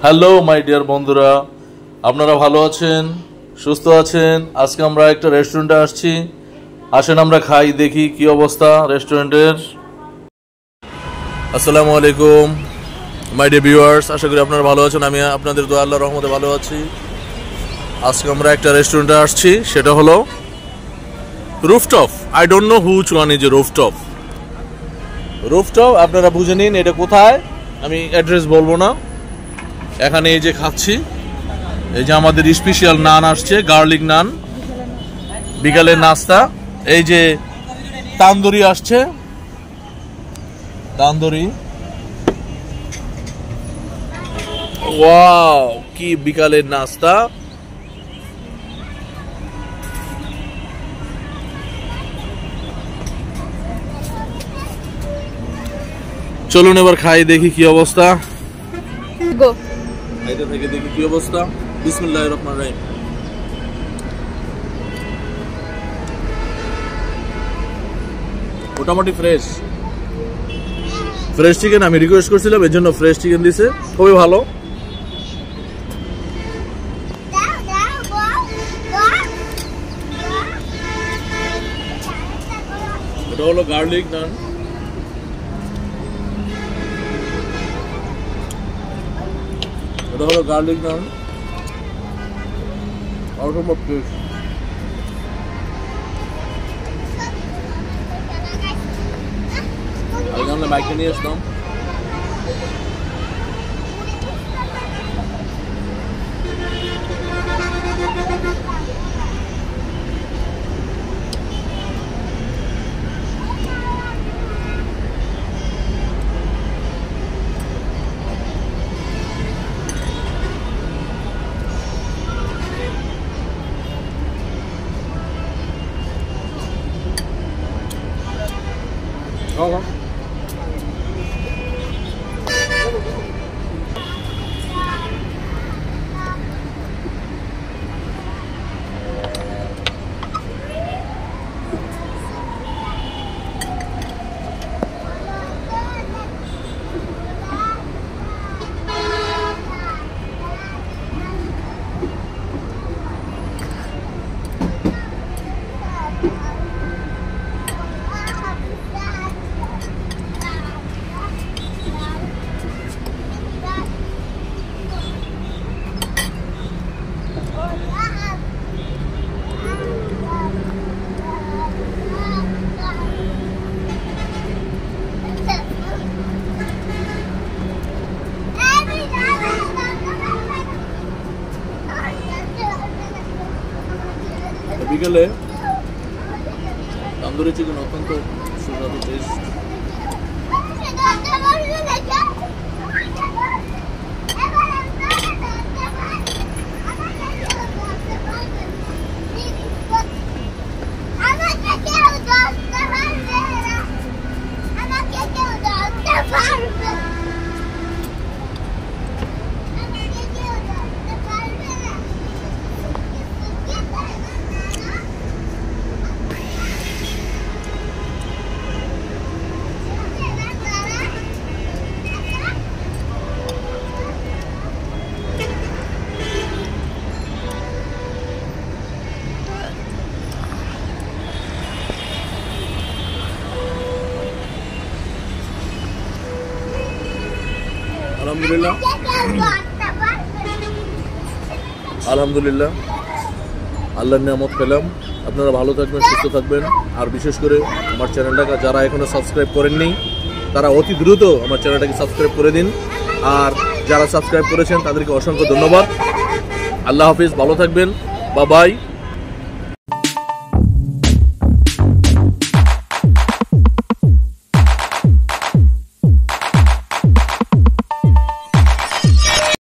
Hello my dear বন্ধুরা, আপনারা ভালো আছেন, সুস্থ আছেন? আজকে আমরা একটা রেস্টুরেন্টে আসছি। আসেন আমরা খাই, দেখি কি অবস্থা রেস্টুরেন্টের। আসসালামু আলাইকুম মাই ডিয়ার ভিউয়ার্স, আশা করি আপনারা ভালো আছেন। আমি আপনাদের দোয়া আল্লাহর রহমতে ভালো আছি। আজকে আমরা একটা রেস্টুরেন্টে আসছি, সেটা হলো rooftop. I don't know which one is a rooftop. Rooftop আপনারা বুঝে নিন এটা কোথায়, আমি অ্যাড্রেস বলবো না। এখানে এই যে খাচ্ছি, এই যে আমাদের স্পেশাল নান আসছে, গার্লিক নান, বিকালের নাস্তা। এই যে তান্দুরি আসছে, তান্দুরি। ওয়াও, কি বিকালের নাস্তা! চলুন এবার খাই, দেখি কি অবস্থা। খাইতে থেকে দেখি কি অবস্থা। বিসমিল্লাহির রহমানির রহিম। মোটামুটি ফ্রেশ চিকেন। আমি রিকোয়েস্ট করছিলাম, এর জন্য ফ্রেশ চিকেন দিছে, খুবই ভালো। এটা হলো গার্লিক নান। এটা হলো গার্লিক নান, অসম্ভব টেস্ট। আমি জানলে বাইকটা নিয়ে আসতাম। বিকেলে তন্দুরি চিকেন অত্যন্ত সুস্বাদু টেস্ট। আলহামদুলিল্লাহ, আলহামদুলিল্লাহ, আল্লাহর নিয়ামত পেলাম। আপনারা ভালো থাকবেন, সুস্থ থাকবেন। আর বিশেষ করে আমার চ্যানেলটাকে যারা এখনো সাবস্ক্রাইব করেননি, তারা অতি দ্রুত আমার চ্যানেলটাকে সাবস্ক্রাইব করে দিন। আর যারা সাবস্ক্রাইব করেছেন তাদেরকে অসংখ্য ধন্যবাদ। আল্লাহ হাফিজ, ভালো থাকবেন, বাই বাই।